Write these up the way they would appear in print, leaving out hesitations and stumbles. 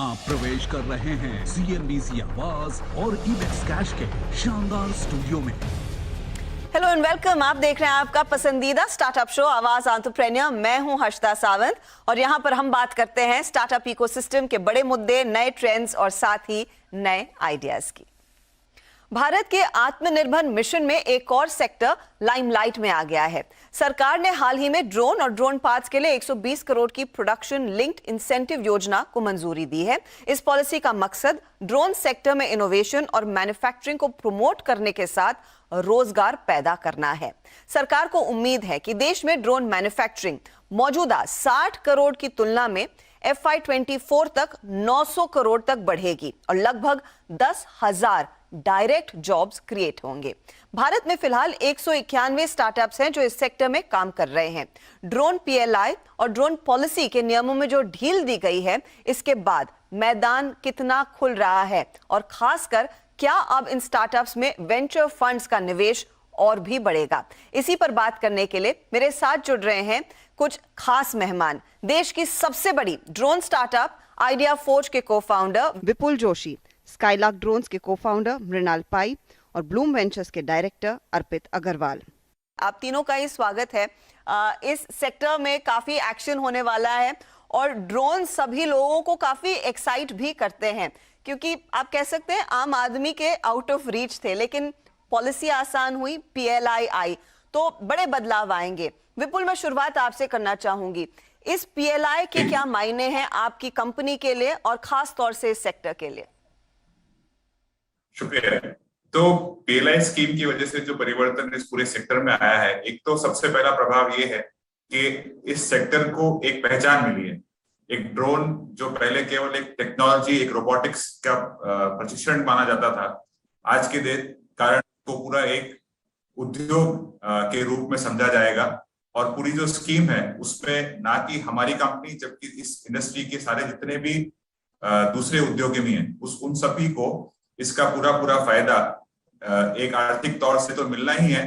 आप प्रवेश कर रहे हैं CNBC आवाज और इवेक्स कैश के शानदार स्टूडियो में। Hello and welcome. आप देख रहे हैं आपका पसंदीदा स्टार्टअप शो आवाज एंटरप्रेन्योर। मैं हूं हर्षदा सावंत और यहां पर हम बात करते हैं स्टार्टअप इकोसिस्टम के बड़े मुद्दे, नए ट्रेंड्स और साथ ही नए आइडियाज की। भारत के आत्मनिर्भर मिशन में एक और सेक्टर लाइमलाइट में आ गया है। सरकार ने हाल ही में ड्रोन और ड्रोन पार्ट्स के लिए 120 करोड़ की प्रोडक्शन लिंक्ड इंसेंटिव योजना को मंजूरी दी है। इस पॉलिसी का मकसद ड्रोन सेक्टर में इनोवेशन और मैन्युफैक्चरिंग को प्रमोट करने के साथ रोजगार पैदा करना है। सरकार को उम्मीद है कि देश में ड्रोन मैन्युफैक्चरिंग मौजूदा 60 करोड़ की तुलना में FY24 तक 900 करोड़ तक बढ़ेगी और लगभग 10,000 डायरेक्ट जॉब्स क्रिएट होंगे। भारत में फिलहाल 191 स्टार्टअप्स हैं जो इस सेक्टर में काम कर रहे हैं। ड्रोन PLI और ड्रोन पॉलिसी के नियमों में जो ढील दी गई है, इसके बाद मैदान कितना खुल रहा है और खासकर क्या अब इन स्टार्टअप्स में वेंचर फंड्स का निवेश और भी बढ़ेगा। इसी पर बात करने के लिए मेरे साथ जुड़ रहे हैं कुछ खास मेहमान। देश की सबसे बड़ी ड्रोन स्टार्टअप आइडिया फोर्ज के को-फाउंडर विपुल जोशी, स्काईलार्क ड्रोन्स के को-फाउंडर मृणाल पाई और ब्लूम वेंचर्स के डायरेक्टर अर्पित अग्रवाल। आप तीनों का ही स्वागत है। इस सेक्टर में काफी एक्शन होने वाला है और ड्रोन सभी लोगों को काफी एक्साइट भी करते हैं, क्योंकि आप कह सकते हैं आम आदमी के आउट ऑफ रीच थे, लेकिन पॉलिसी आसान हुई, PLI आई तो बड़े बदलाव आएंगे। विपुल, मैं शुरुआत आपसे करना चाहूंगी। इस PLI के क्या मायने हैं आपकी कंपनी के लिए और खास तौर से इस सेक्टर के लिए? शुक्रिया। तो PLI स्कीम की वजह से जो परिवर्तन इस पूरे सेक्टर में आया है, एक तो सबसे पहला प्रभाव ये है कि इस सेक्टर को एक पहचान मिली है। एक ड्रोन जो पहले केवल एक टेक्नोलॉजी, एक रोबोटिक्स का प्रशिक्षण माना जाता था, आज के कारण को पूरा एक उद्योग के रूप में समझा जाएगा। और पूरी जो स्कीम है उसमें ना कि हमारी कंपनी, जबकि इस इंडस्ट्री के सारे जितने भी दूसरे उद्योगी हैं उन सभी को इसका पूरा फायदा एक आर्थिक तौर से तो मिलना ही है।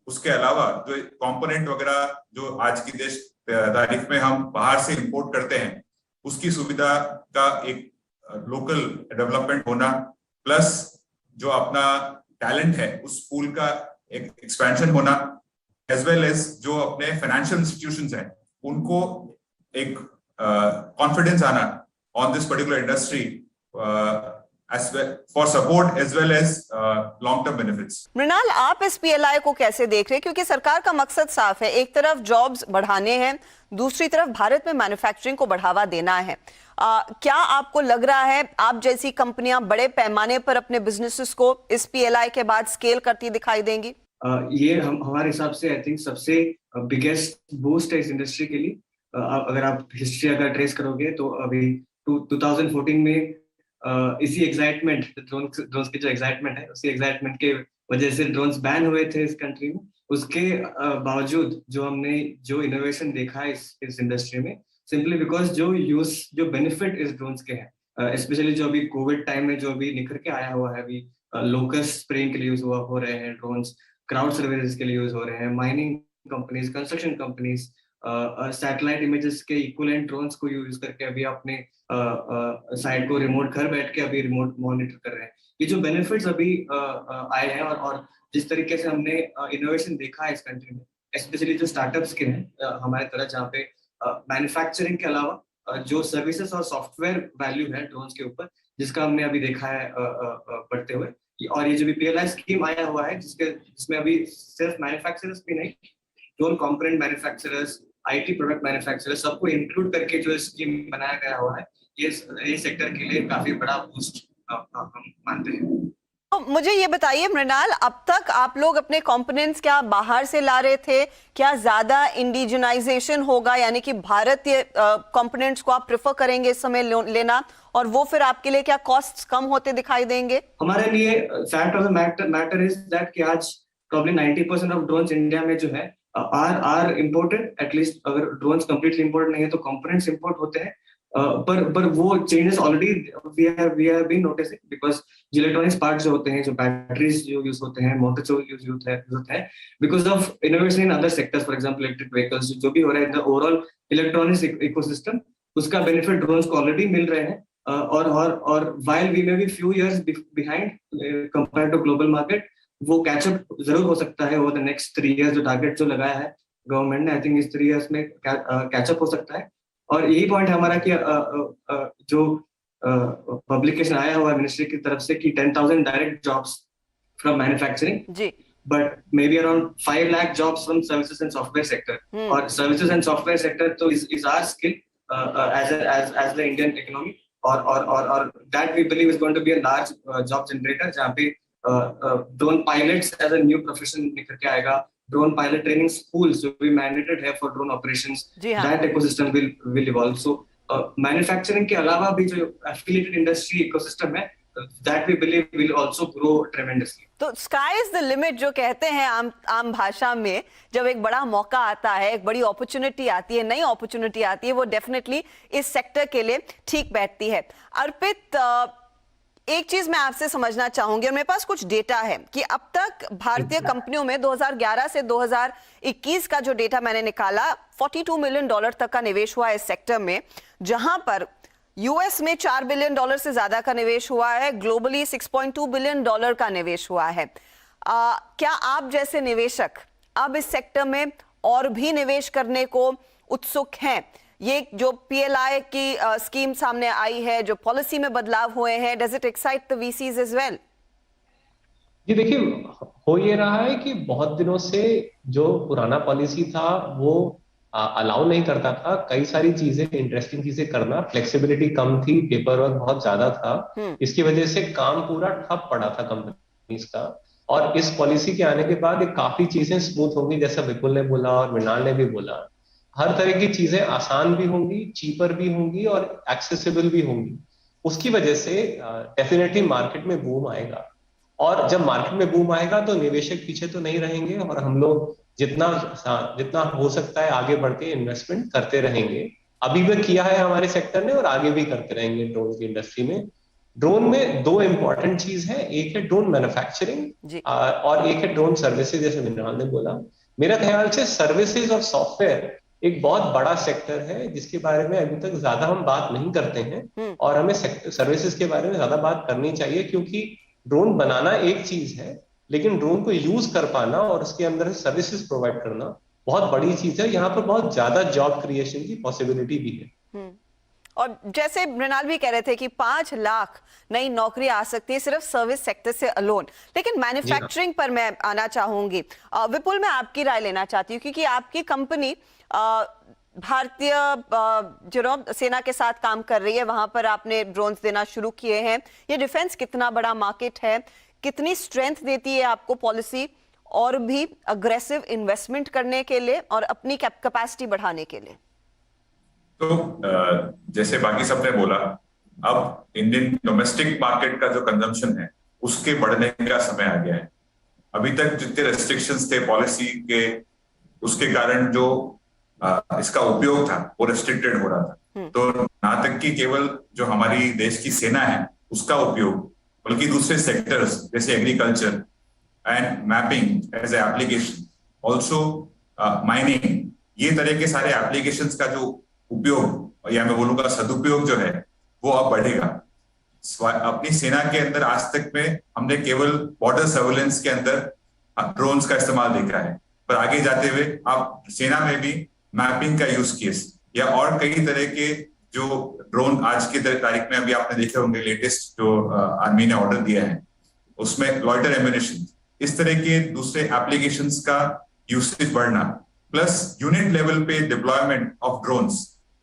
उसके अलावा जो कंपोनेंट वगैरह जो आज की देश तारीख में हम बाहर से इंपोर्ट करते हैं, उसकी सुविधा का एक लोकल डेवलपमेंट होना, प्लस जो अपना टैलेंट है उस पूल का एक एक्सपेंशन होना, एज वेल एज जो अपने फाइनेंशियल इंस्टीट्यूशंस हैं उनको एक कॉन्फिडेंस आना on this particular industry as well for support as well as long term benefits। Mrinal, आप इस PLI को कैसे देख रहे हैं? क्योंकि सरकार का मकसद साफ है, एक तरफ जॉब्स बढ़ाने हैं, दूसरी तरफ भारत में मैन्युफैक्चरिंग को बढ़ावा देना है। क्या आपको लग रहा है आप जैसी कंपनियां बड़े पैमाने पर अपने बिजनेसेस को इस PLI के बाद स्केल करती दिखाई देंगी? ये हमारे हिसाब से आई थिंक सबसे बिगेस्ट बूस्ट है इस इंडस्ट्री के लिए। अगर आप हिस्ट्री अगर ट्रेस करोगे तो अभी 2014 में इसी एक्साइटमेंट, ड्रोन्स की जो एक्साइटमेंट है, उसी एक्साइटमेंट के वजह से ड्रोन्स बैन हुए थे इस कंट्री में। उसके बावजूद जो हमने जो इनोवेशन देखा है इस इंडस्ट्री में, सिंपली बिकॉज जो बेनिफिट इस ड्रोन्स के हैं, स्पेशली जो अभी कोविड टाइम में जो अभी निखर के आया हुआ है, अभी लोकस स्प्रेइंग के लिए यूज हो रहे हैं ड्रोन्स, क्राउड सर्विसेज के लिए यूज हो रहे हैं, mining companies, construction companies satellite images के इक्विवेलेंट ड्रोन्स को यूज करके अभी अपने साइट को रिमोट घर बैठ के अभी रिमोट मॉनिटर कर रहे हैं। ये जो बेनिफिट्स अभी आए हैं और जिस तरीके से हमने इनोवेशन देखा है इस कंट्री में, स्पेशली जो स्टार्टअप्स के हैं हमारे तरह, जहाँ पे मैन्युफैक्चरिंग के अलावा जो सर्विसेज और सॉफ्टवेयर वैल्यू है ड्रोन्स के ऊपर, जिसका हमने अभी देखा है बढ़ते हुए। और ये जो भी PLI स्कीम आया हुआ है जिसमें अभी सिर्फ मैन्युफैक्चरर्स भी नहीं, drone component manufacturers, IT product manufacturers, सबको इंक्लूड करके जो स्कीम बनाया गया हुआ है, ये सेक्टर के लिए काफी बड़ा बूस्ट हम मानते हैं। तो मुझे ये बताइए मृणाल, अब तक आप लोग अपने कंपोनेंट्स क्या बाहर से ला रहे थे? क्या ज्यादा इंडिजिनाइजेशन होगा, यानी कि भारतीय कंपोनेंट्स को आप प्रेफर करेंगे इस समय लेना, और वो फिर आपके लिए क्या कॉस्ट्स कम होते दिखाई देंगे? हमारे लिए fact of the matter is that कि आज प्रॉब्ली 90% ऑफ ड्रोन्स इंडिया में जो है आर इम्पोर्टेड। एटलीस्ट अगर ड्रोन्स कंप्लीटली इम्पोर्ट नहीं है तो कंपोनेंट्स इम्पोर्ट होते हैं, पर वो changes already we have been noticing, because जो इलेक्ट्रॉनिक्स पार्ट्स जो होते हैं, जो बैटरीज जो यूज होते हैं, मोटर्स जो यूज होते हैं, because of innovation in other sectors, for example electric vehicles, जो भी हो रहा है in the overall electronics ecosystem, उसका बेनिफिट ड्रोन्स को ऑलरेडी मिल रहे हैं। और while we may be few years behind compared to global market, वो कैचअप जरूर हो सकता है over the next 3 years। जो टारगेट जो लगाया है गवर्नमेंट ने, आई थिंक इस 3 years में कैचअप हो सकता है। और यही पॉइंट है हमारा कि जो पब्लिकेशन आया हुआ है मिनिस्ट्री की तरफ से कि 10,000 डायरेक्ट जॉब्स फ्रॉम मैन्युफैक्चरिंग जी, but maybe around 5 lakh jobs from services and software sector. Or services and software sector तो is our skill as the Indian economy, or that we believe is going to be a large job generator, जहाँ पे drone pilots as a new profession निकल के आएगा। drone pilot training schools will be mandated है for drone operations। that ecosystem will evolve। so manufacturing के अलावा भी जो affiliated industry ecosystem है, that we believe will also grow tremendously। तो स्काई इज द लिमिट जो कहते हैं आम भाषा में, जब एक बड़ा मौका आता है, एक बड़ी अपॉर्चुनिटी आती है, नई अपॉर्चुनिटी आती है, वो डेफिनेटली इस सेक्टर के लिए ठीक बैठती है। अर्पित, एक चीज मैं आपसे समझना चाहूंगी, और मेरे पास कुछ डेटा है कि अब तक भारतीय कंपनियों में 2011 से 2021 का जो डेटा मैंने निकाला, $42 मिलियन तक का निवेश हुआ इस सेक्टर में, जहां पर यूएस में $4 बिलियन से ज्यादा का निवेश हुआ है, ग्लोबली $6.2 बिलियन का निवेश हुआ है। क्या आप जैसे निवेशक अब इस सेक्टर में और भी निवेश करने को उत्सुक हैं? ये जो पीएलआई की स्कीम सामने आई है, जो पॉलिसी में बदलाव हुए हैं, does it excite the VCs as well? जी देखिए, हो ये रहा है कि बहुत दिनों से जो पुराना पॉलिसी था वो अलाउ नहीं करता था कई सारी चीजें, इंटरेस्टिंग चीजें करना। फ्लेक्सिबिलिटी कम थी, पेपर वर्क बहुत ज्यादा था, इसकी वजह से काम पूरा ठप पड़ा था कंपनीज का। और इस पॉलिसी के आने के बाद ये काफी चीजें स्मूथ होंगी, जैसा विपुल ने बोला और मृणाल ने भी बोला। हर तरह की चीजें आसान भी होंगी, चीपर भी होंगी और एक्सेसिबल भी होंगी। उसकी वजह से डेफिनेटली मार्केट में बूम आएगा, और जब मार्केट में बूम आएगा तो निवेशक पीछे तो नहीं रहेंगे, और हम लोग जितना हो सकता है आगे बढ़ के इन्वेस्टमेंट करते रहेंगे। अभी भी किया है हमारे सेक्टर ने और आगे भी करते रहेंगे ड्रोन की इंडस्ट्री में। ड्रोन में 2 इंपॉर्टेंट चीज है, एक है ड्रोन मैन्युफैक्चरिंग और एक है ड्रोन सर्विसेज, जैसे मृणाल ने बोला। मेरा ख्याल से सर्विसेज और सॉफ्टवेयर एक बहुत बड़ा सेक्टर है जिसके बारे में अभी तक ज्यादा हम बात नहीं करते हैं, और हमें सर्विसेज के बारे में ज्यादा बात करनी चाहिए, क्योंकि ड्रोन बनाना एक चीज है, लेकिन ड्रोन को यूज कर पाना और उसके अंदर सर्विसेज प्रोवाइड करना बहुत बड़ी चीज है। यहाँ पर बहुत ज्यादा जॉब क्रिएशन की पॉसिबिलिटी भी है। और जैसे मृणाल भी कह रहे थे कि 5 लाख नई नौकरी आ सकती है सिर्फ सर्विस सेक्टर से अलोन। लेकिन मैन्युफैक्चरिंग पर मैं आना चाहूंगी। विपुल, मैं आपकी राय लेना चाहती हूँ, क्योंकि आपकी कंपनी भारतीय सेना के साथ काम कर रही है, वहां पर आपने ड्रोन्स देना शुरू किए हैं। ये डिफेंस कितना बड़ा मार्केट है, कितनी स्ट्रेंथ देती है आपको पॉलिसी और भी अग्रेसिव इन्वेस्टमेंट करने के लिए और अपनी कैपेसिटी बढ़ाने के लिए? तो जैसे बाकी सबने बोला, अब इंडियन डोमेस्टिक मार्केट का जो कंजम्पशन है उसके बढ़ने का समय आ गया है। अभी तक जितने रेस्ट्रिक्शंस थे पॉलिसी के, उसके कारण जो इसका उपयोग था वो रेस्ट्रिक्टेड हो रहा था। तो ना तक कि केवल जो हमारी देश की सेना है उसका उपयोग, बल्कि दूसरे सेक्टर्स जैसे agriculture and mapping as a application, also mining, ये तरह के सारे एप्लीकेशंस का जो उपयोग या मैं बोलूंगा सदुपयोग जो है वो अब बढ़ेगा। अपनी सेना के अंदर आज तक में हमने केवल बॉर्डर सर्वेलेंस के अंदर ड्रोन्स का इस्तेमाल देखा है, पर आगे जाते हुए आप सेना में भी मैपिंग का यूज केस या और कई तरह के जो ड्रोन आज की तारीख में अभी आपने देखे होंगे, लेटेस्ट जो आर्मी ने ऑर्डर दिया है उसमें लॉइटर एम्युनिशन, इस तरह के दूसरे एप्लीकेशंस का यूसेज बढ़ना, प्लस यूनिट लेवल पे डिप्लॉयमेंट ऑफ ड्रोन्स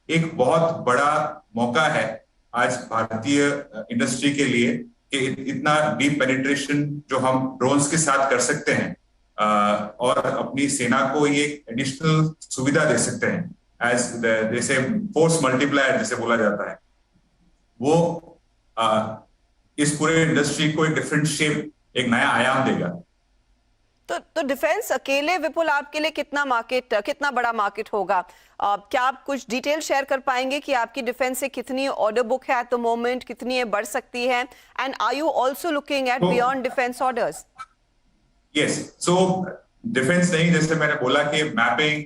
एक बहुत बड़ा मौका है आज भारतीय इंडस्ट्री के लिए कि इतना डीप पेनिट्रेशन जो हम ड्रोन्स के साथ कर सकते हैं और अपनी सेना को ये एडिशनल सुविधा दे सकते हैं एज जैसे फोर्स मल्टीप्लायर जैसे बोला जाता है, वो इस पूरे इंडस्ट्री को एक डिफरेंट शेप, एक नया आयाम देगा। तो डिफेंस अकेले विपुल आपके लिए कितना बड़ा मार्केट होगा? क्या आप कुछ डिटेल शेयर कर पाएंगे कि आपकी डिफेंस से कितनी ऑर्डर बुक है एट द मोमेंट, कितनी ये बढ़ सकती है, and are you also looking at beyond defence orders? Yes, so defence नहीं, जैसे मैंने बोला कि मैपिंग,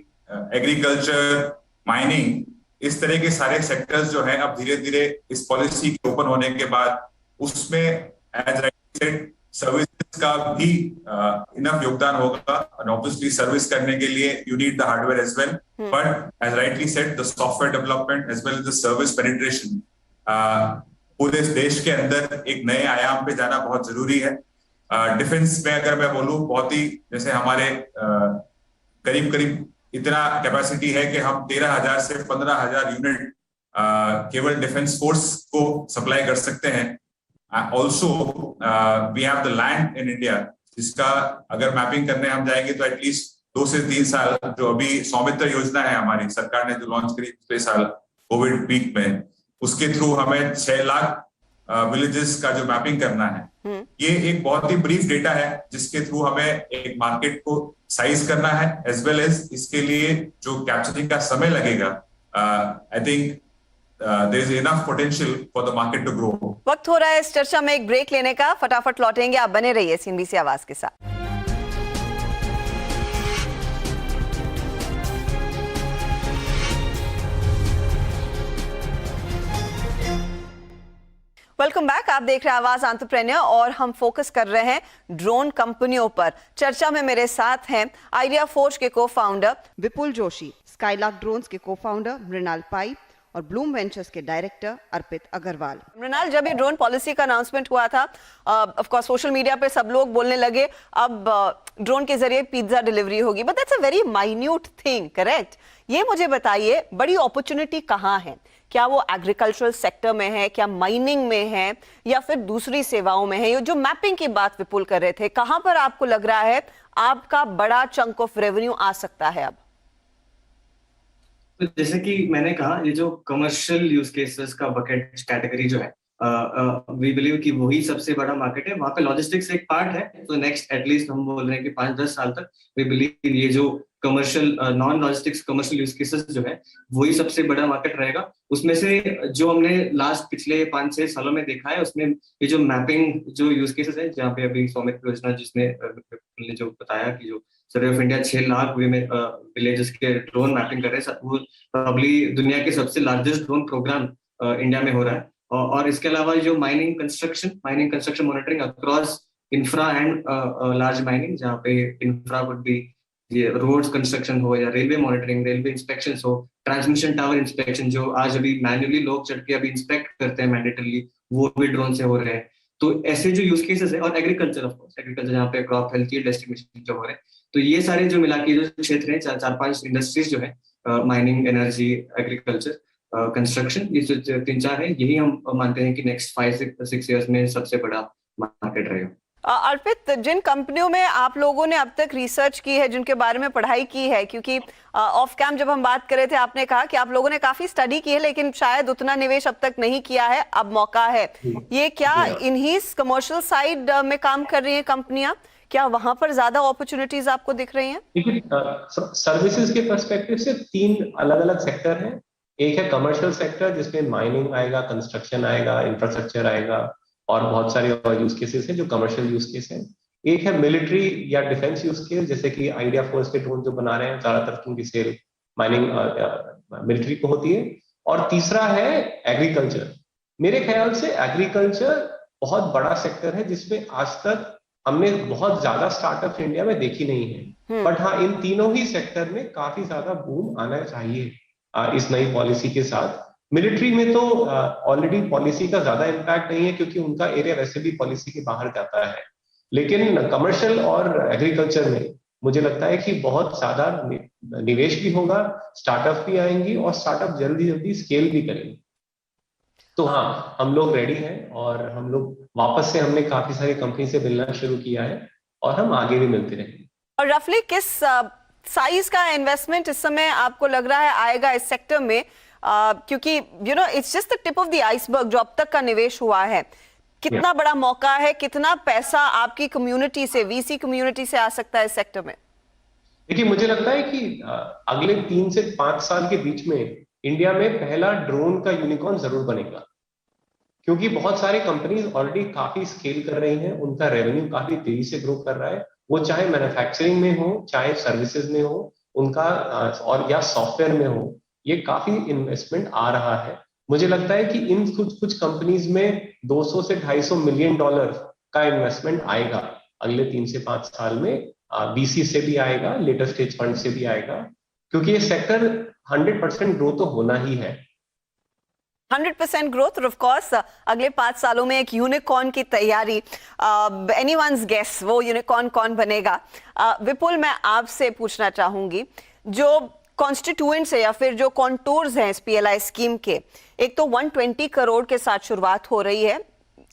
एग्रीकल्चर, माइनिंग, इस तरह के सारे सेक्टर्स जो हैं अब धीरे धीरे इस पॉलिसी के ओपन होने के बाद उसमें एज राइट सेड सर्विसेज का भी इनफ योगदान होगा। एंड ऑब्वियसली सर्विस करने के लिए you need the hardware as well, but as rightly said the software development as well as the service penetration पूरे देश के अंदर एक नए आयाम पे जाना बहुत जरूरी है। डिफेंस में अगर मैं बोलूं, बहुत ही जैसे हमारे करीब करीब इतना कैपेसिटी है कि हम 13,000 से 15,000 यूनिट केवल डिफेंस फोर्स को सप्लाई कर सकते हैं। Also we have the land in India, जिसका अगर मैपिंग करने हम जाएंगे तो एटलीस्ट 2 से 3 साल, जो अभी सौमित्र योजना है हमारी सरकार ने जो लॉन्च करी पिछले साल कोविड पीक में, उसके थ्रू हमें 6 लाख विलेजेस का जो मैपिंग करना है, ये एक बहुत ही ब्रीफ डेटा है जिसके थ्रू हमें एक मार्केट को साइज करना है, एज वेल एज इसके लिए जो कैप्चरिंग का समय लगेगा। I think there is enough potential for the market to grow. वक्त हो रहा है इस चर्चा में एक ब्रेक लेने का, फटाफट लौटेंगे, आप बने रहिए सीएनबीसी आवाज के साथ। वेलकम बैक, आप देख रहे हैं आवाज एंटरप्रेन्योर और हम फोकस कर रहे हैं ड्रोन कंपनियों पर। चर्चा में मेरे साथ हैं आइडिया फोर्ज के को-फाउंडर विपुल जोशी, स्काईलार्क ड्रोन्स के को-फाउंडर मृणाल पाई और ब्लूम वेंचर्स के डायरेक्टर अर्पित अग्रवाल। मृणाल, जब ये ड्रोन पॉलिसी का अनाउंसमेंट हुआ था, ऑफ कोर्स सोशल मीडिया पे सब लोग बोलने लगे अब ड्रोन के जरिए पिज्जा डिलीवरी होगी, but that's a very minute thing, correct? ये मुझे बताइए, बड़ी अपॉर्चुनिटी कहाँ है? क्या वो एग्रीकल्चरल सेक्टर में है, क्या माइनिंग में है, या फिर दूसरी सेवाओं में है? ये जो मैपिंग की बात विपुल कर रहे थे, कहां पर आपको लग रहा है आपका बड़ा चंक ऑफ रेवेन्यू आ सकता है अब? तो जैसे कि मैंने कहा, ये जो कमर्शियल यूज केसेस का बकेट कैटेगरी जो है, वी बिलीव कि वही सबसे बड़ा मार्केट है। वहां पे लॉजिस्टिक्स एक पार्ट है, तो नेक्स्ट एटलीस्ट हम बोल रहे हैं कि 5-10 साल तक वी बिलीव ये जो commercial non logistics commercial use cases जो है वही सबसे बड़ा मार्केट रहेगा। उसमें से जो हमने लास्ट पिछले 5-6 सालों में देखा है, उसमें ये जो मैपिंग जो यूज केसेस है, जहाँ पे अभी सौमित्र योजना जिसने जो बताया कि जो survey of India 6 lakh villages के ड्रोन मैपिंग कर रहे हैं, वो प्रॉब्ली दुनिया के सबसे लार्जेस्ट ड्रोन प्रोग्राम इंडिया में हो रहा है। और इसके अलावा जो mining construction monitoring across infra and large mining, जहाँ पे इंफ्रा वुड बी ये रोड्स कंस्ट्रक्शन हो या रेलवे मॉनिटरिंग, रेलवे इंस्पेक्शन हो, ट्रांसमिशन टावर इंस्पेक्शन जो आज अभी मैन्युअली लोग चढ़ के अभी इंस्पेक्ट करते हैं मैंडेटरली, वो भी ड्रोन से हो रहे हैं। तो ऐसे जो यूज केसेस है, और एग्रीकल्चर ऑफ कोर्स, एग्रीकल्चर जहाँ पे क्रॉप हेल्थ की डेस्टिनेशन जो हो रहे हैं, तो ये सारे जो मिला के जो क्षेत्र है, 4-5 इंडस्ट्रीज जो है, माइनिंग, एनर्जी, एग्रीकल्चर, कंस्ट्रक्शन, ये जो 3-4 है, यही हम मानते हैं कि नेक्स्ट 5-6 ईयर्स में सबसे बड़ा मार्केट रहेगा। अर्पित, जिन कंपनियों में आप लोगों ने अब तक रिसर्च की है, जिनके बारे में पढ़ाई की है, क्योंकि ऑफ कैम जब हम बात कर रहे थे आपने कहा कि आप लोगों ने काफी स्टडी की है लेकिन शायद उतना निवेश अब तक नहीं किया है, अब मौका है, ये क्या इन्हीं कमर्शियल साइड में काम कर रही हैं कंपनियां? क्या वहां पर ज्यादा अपॉर्चुनिटीज आपको दिख रही हैं? सर्विसेज के पर्सपेक्टिव से 3 अलग अलग सेक्टर हैं। एक है कमर्शियल सेक्टर, जिसमें माइनिंग आएगा, कंस्ट्रक्शन आएगा, इंफ्रास्ट्रक्चर आएगा, और बहुत सारे और यूज केसेस हैं जो कमर्शियल यूज केस हैं। एक है मिलिट्री या डिफेंस यूज केस, जैसे कि आइडिया फोर्स के ड्रोन जो बना रहे हैं, ज्यादातर उनकी सेल माइनिंग मिलिट्री को होती है। और तीसरा है एग्रीकल्चर। मेरे ख्याल से एग्रीकल्चर बहुत बड़ा सेक्टर है जिसमें आज तक हमने बहुत ज्यादा स्टार्टअप इंडिया में देखी नहीं है, बट हाँ, इन तीनों ही सेक्टर में काफी ज्यादा बूम आना चाहिए इस नई पॉलिसी के साथ। मिलिट्री में तो ऑलरेडी पॉलिसी का ज्यादा इम्पैक्ट नहीं है क्योंकि उनका एरिया वैसे भी पॉलिसी के बाहर जाता है, लेकिन कमर्शियल और एग्रीकल्चर में मुझे लगता है कि बहुत ज्यादा निवेश भी होगा, स्टार्टअप भी आएंगी और स्टार्टअप जल्दी जल्दी स्केल भी करेंगे। तो हाँ, हम लोग रेडी हैं और हम लोग वापस से हमने काफी सारी कंपनी से मिलना शुरू किया है और हम आगे भी मिलते रहेंगे। और रफली किस साइज का इन्वेस्टमेंट इस समय आपको लग रहा है आएगा इस सेक्टर में? क्योंकि it's just the tip of the iceberg जो अब तक का निवेश हुआ है। कितना बड़ा मौका है, कितना पैसा आपकी कम्युनिटी से, वीसी कम्युनिटी से आ सकता है इस सेक्टर में? देखिए, मुझे लगता है कि अगले 3 से 5 साल के बीच में इंडिया में पहला ड्रोन का यूनिकॉर्न जरूर बनेगा, क्योंकि बहुत सारी कंपनीज ऑलरेडी काफी स्केल कर रही हैं, उनका रेवेन्यू काफी तेजी से ग्रो कर रहा है, वो चाहे मैन्युफैक्चरिंग में हो, चाहे सर्विसेज में हो उनका, और या सॉफ्टवेयर में हो। ये काफी इन्वेस्टमेंट आ रहा है। मुझे लगता है कि इन कुछ कंपनीज में 200 से 250 मिलियन डॉलर का इन्वेस्टमेंट आएगा अगले 3 से 5 साल में। बीसी से भी आएगा, लेटर स्टेज फंड से भी आएगा, क्योंकि ये सेक्टर 100% ग्रो तो होना ही है। 100% ग्रोथ और ऑफ कोर्स अगले 5 सालों में एक यूनिकॉर्न की तैयारी। एनीवन्स गेस वो यूनिकॉर्न कौन बनेगा। विपुल, मैं आपसे पूछना चाहूंगी, जो कॉन्स्टिट्यूएंट्स है या फिर जो कॉन्टूर्स हैं इस पीएलआई स्कीम के, एक तो 120 करोड़ के साथ शुरुआत हो रही है,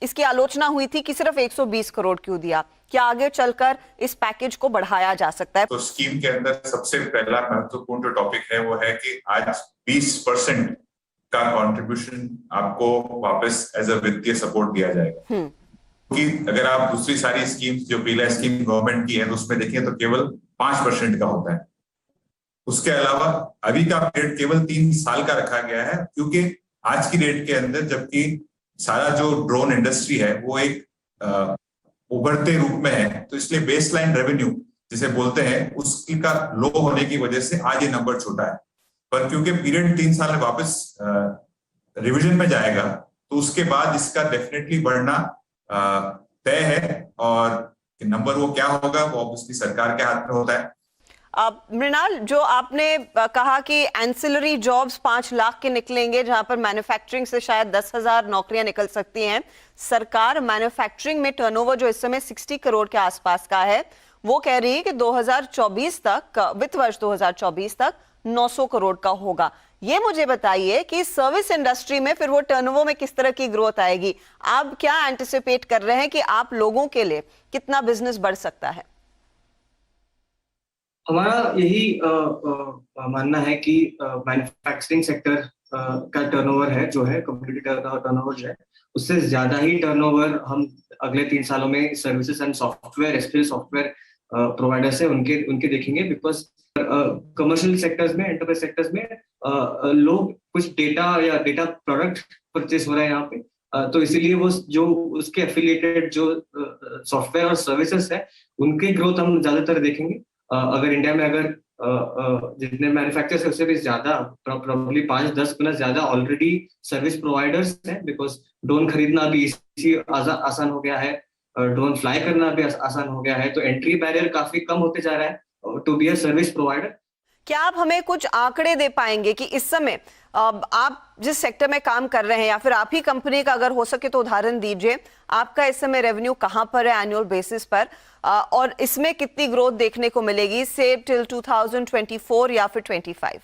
इसकी आलोचना हुई थी कि सिर्फ 120 करोड़ क्यों दिया, क्या आगे चलकर इस पैकेज को बढ़ाया जा सकता है? तो स्कीम के अंदर सबसे पहला महत्वपूर्ण जो टॉपिक है वो है कि आज 20% का कंट्रीब्यूशन आपको वापस एज अ वित्तीय सपोर्ट दिया जाएगा। क्योंकि अगर आप दूसरी सारी स्कीम्स जो पीएलआई स्कीम गवर्नमेंट की है तो उसमें देखिए तो केवल 5% का होता है। उसके अलावा अभी का पीरियड केवल 3 साल का रखा गया है, क्योंकि आज की डेट के अंदर जबकि सारा जो ड्रोन इंडस्ट्री है वो एक उभरते रूप में है, तो इसलिए बेसलाइन रेवेन्यू जिसे बोलते हैं उसकी का लो होने की वजह से आज ये नंबर छोटा है। पर क्योंकि पीरियड 3 साल में वापस रिवीजन में जाएगा तो उसके बाद इसका डेफिनेटली बढ़ना तय है, और नंबर वो क्या होगा वो ऑब्वियसली सरकार के हाथ में होता है। मृणाल, जो आपने कहा कि एंसिलरी जॉब्स 5 लाख के निकलेंगे, जहां पर मैन्युफैक्चरिंग से शायद 10,000 नौकरियां निकल सकती हैं। सरकार मैन्युफैक्चरिंग में टर्नओवर जो इस समय 60 करोड़ के आसपास का है, वो कह रही है कि 2024 तक, वित्त वर्ष 2024 तक 900 करोड़ का होगा। ये मुझे बताइए कि सर्विस इंडस्ट्री में फिर वो टर्नओवर में किस तरह की ग्रोथ आएगी? आप क्या एंटिसिपेट कर रहे हैं कि आप लोगों के लिए कितना बिजनेस बढ़ सकता है? हमारा यही मानना है कि मैन्युफैक्चरिंग सेक्टर का टर्नओवर है जो है कम्युनिटी टर्नओवर जो है उससे ज्यादा ही टर्नओवर हम अगले 3 सालों में services and software skill software providers है उनके देखेंगे। बिकॉज कमर्शियल सेक्टर्स में, एंटरप्राइज सेक्टर्स में लोग कुछ डेटा या डेटा प्रोडक्ट परचेस हो रहा है यहाँ पे, तो इसीलिए वो जो उसके एफिलिएटेड जो सॉफ्टवेयर और सर्विसेज है उनकी ग्रोथ हम ज्यादातर देखेंगे। अगर इंडिया में अगर जितने मैन्युफैक्चरर्स है उससे भी ज्यादा, प्रॉब्ली 5-10 गुना ज्यादा ऑलरेडी सर्विस प्रोवाइडर्स हैं। बिकॉज ड्रोन खरीदना भी इसी आसान हो गया है, ड्रोन फ्लाई करना भी आसान हो गया है, तो एंट्री बैरियर काफी कम होते जा रहा है to be a service provider. क्या आप हमें कुछ आंकड़े दे पाएंगे कि इस समय आप जिस सेक्टर में काम कर रहे हैं, या फिर आप ही कंपनी का अगर हो सके तो उदाहरण दीजिए, आपका इस समय रेवेन्यू कहां पर है एनुअल बेसिस पर, और इसमें कितनी ग्रोथ देखने को मिलेगी से टिल 2024 या फिर 25?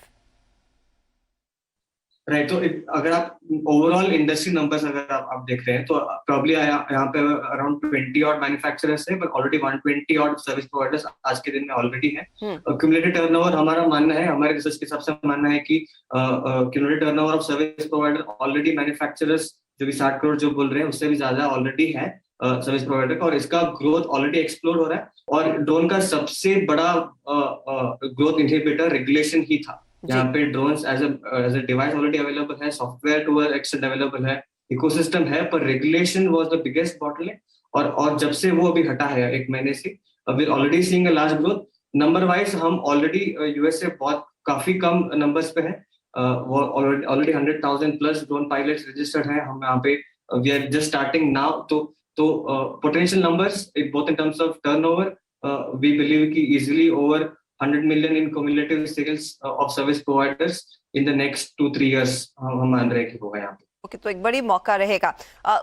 राइट, तो अगर आप ओवरऑल इंडस्ट्री नंबर्स अगर आप देख रहे हैं तो प्रॉब्ली यहाँ पे अराउंड 20 ऑड मैन्युफैक्चरर्स है, but already 120 odd service providers आज के दिन में ऑलरेडी है। क्यूमुलेटिव टर्नओवर हमारा मानना है, हमारे रिसर्च के हिसाब से मानना है कि cumulative turnover of service provider already manufacturers जो भी 60 करोड़ जो बोल रहे हैं उससे भी ज्यादा ऑलरेडी है सर्विस प्रोवाइडर का, और इसका ग्रोथ ऑलरेडी एक्सप्लोर हो रहा है। और ड्रोन का सबसे बड़ा ग्रोथ इनहिबिटर रेगुलेशन ही था। यहाँ पे drones as a device already available है, सॉफ्टवेयर टू एक्सटेंड अवेलेबल है, इकोसिस्टम है, पर regulation was the biggest bottleneck. और जब से वो अभी हटा है 1 महीने से, we are already seeing a large growth. Number wise हम ऑलरेडी यूएस से बहुत काफी कम नंबर्स पे है, already 100,000 plus drone pilots registered है हम यहाँ पे, we are just starting now. तो potential numbers both in terms of turnover, we believe कि easily over 100 million in cumulative sales of service providers in the next 2-3 years हम मान रहे हैं कि होगा यहाँ पे। ओके, तो एक बड़ी मौका रहेगा।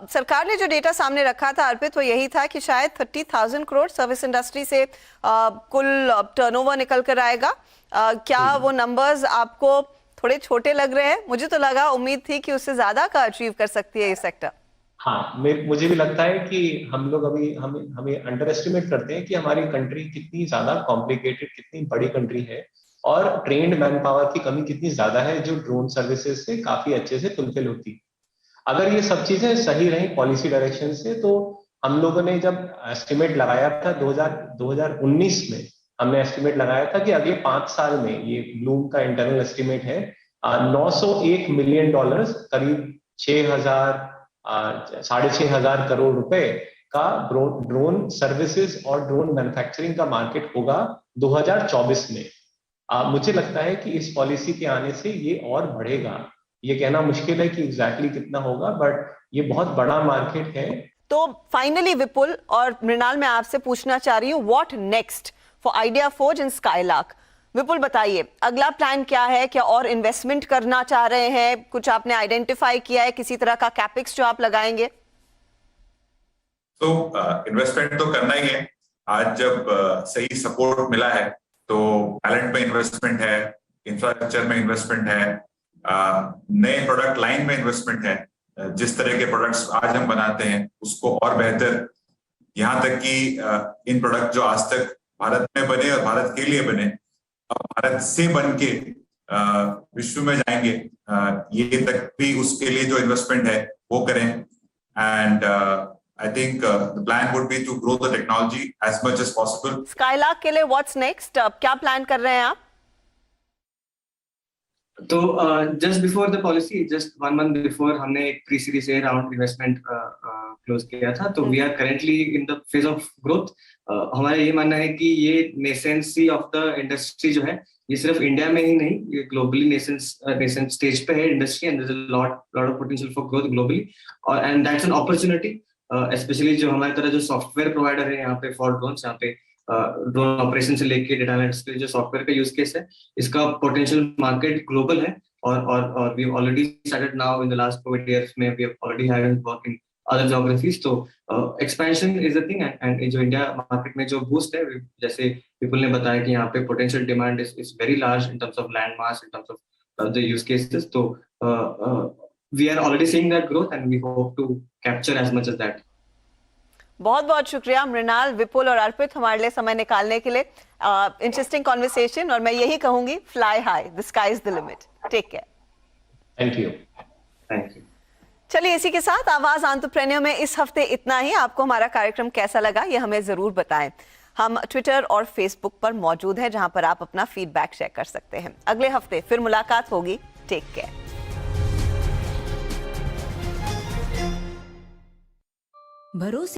सरकार ने जो डेटा सामने रखा था अर्पित, वो यही था कि शायद 30,000 करोड़ सर्विस इंडस्ट्री से कुल टर्नओवर निकल कर आएगा। क्या वो नंबर्स आपको थोड़े छोटे लग रहे हैं? मुझे तो लगा, उम्मीद थी कि उससे ज्यादा का अचीव कर सकती है ये सेक्टर। हाँ, मुझे भी लगता है कि हम लोग अभी हमें अंडर एस्टिमेट करते हैं कि हमारी कंट्री कितनी ज्यादा कॉम्प्लिकेटेड, कितनी बड़ी कंट्री है, और ट्रेन्ड मैन पावर की कमी कितनी ज्यादा है जो ड्रोन सर्विसेज से काफी अच्छे से फुलफिल होती। अगर ये सब चीजें सही रही पॉलिसी डायरेक्शन से, तो हम लोगों ने जब एस्टिमेट लगाया था 2019 में, हमने एस्टिमेट लगाया था कि अगले 5 साल में, ये ब्लूम का इंटरनल एस्टिमेट है, $901 मिलियन, करीब 6,500 करोड़ रुपए का ड्रोन सर्विसेज और ड्रोन मैन्युफैक्चरिंग का मार्केट होगा 2024 में। मुझे लगता है कि इस पॉलिसी के आने से ये और बढ़ेगा। ये कहना मुश्किल है कि एग्जैक्टली कितना होगा, बट ये बहुत बड़ा मार्केट है। तो फाइनली विपुल और मृणाल, मैं आपसे पूछना चाह रही हूँ, what next for ideaForge and Skylark. Vipul बताइए, अगला प्लान क्या है? क्या और इन्वेस्टमेंट करना चाह रहे हैं? कुछ आपने आइडेंटिफाई किया है, किसी तरह का कैपेक्स जो आप लगाएंगे? तो इन्वेस्टमेंट तो करना ही है। आज जब सही सपोर्ट मिला है तो टैलेंट में इन्वेस्टमेंट है, इंफ्रास्ट्रक्चर में इन्वेस्टमेंट है, नए प्रोडक्ट लाइन में इन्वेस्टमेंट है। जिस तरह के प्रोडक्ट्स आज हम बनाते हैं उसको और बेहतर, यहाँ तक कि इन प्रोडक्ट जो आज तक भारत में बने और भारत के लिए बने, अब भारत से बन के विश्व में जाएंगे, ये तक भी उसके लिए जो इन्वेस्टमेंट है वो करें। And I think the plan would be to grow the technology as much as possible. Skylark के लिए व्हाट्स नेक्स्ट, क्या प्लान कर रहे हैं आप? तो just before the policy, just 1 month before, हमने एक pre series A round investment close किया था। तो we are currently in the phase of growth. हमारा ये मानना है कि ये नेसेंसी ऑफ द इंडस्ट्री जो है, ये सिर्फ इंडिया में ही नहीं, ये ग्लोबली नेसेंट स्टेज पे है industry, and there is a lot of potential for growth globally. और and that's an opportunity, especially जो हमारी तरह जो सॉफ्टवेयर प्रोवाइडर है यहाँ पे फॉर ड्रोन, यहाँ पे ड्रोन ऑपरेशन से लेके डेटा एनालिटिक्स के जो सॉफ्टवेयर का यूज केस है, इसका पोटेंशियल मार्केट ग्लोबल है। और we already started now in the last Covid years में, we already have work in other geographies. तो expansion is a thing, and जो इंडिया मार्केट में जो बूस्ट है, जैसे पीपल ने बताया कि यहाँ पे potential demand is very large in terms of land mass, in terms of the use cases. तो we are already seeing that growth and we hope to capture as much as that. बहुत बहुत शुक्रिया मृणाल, विपुल और अर्पित हमारे लिए समय निकालने के लिए। इंटरेस्टिंग कॉन्वर्सेशन, और मैं यही कहूंगी, fly high, the sky is the limit. Take care. Thank you. Thank you. चलिए, इसी के साथ आवाज एंटरप्रेन्योर में इस हफ्ते इतना ही। आपको हमारा कार्यक्रम कैसा लगा ये हमें जरूर बताएं। हम ट्विटर और फेसबुक पर मौजूद हैं, जहां पर आप अपना फीडबैक शेयर कर सकते हैं। अगले हफ्ते फिर मुलाकात होगी। Take care. भरोसे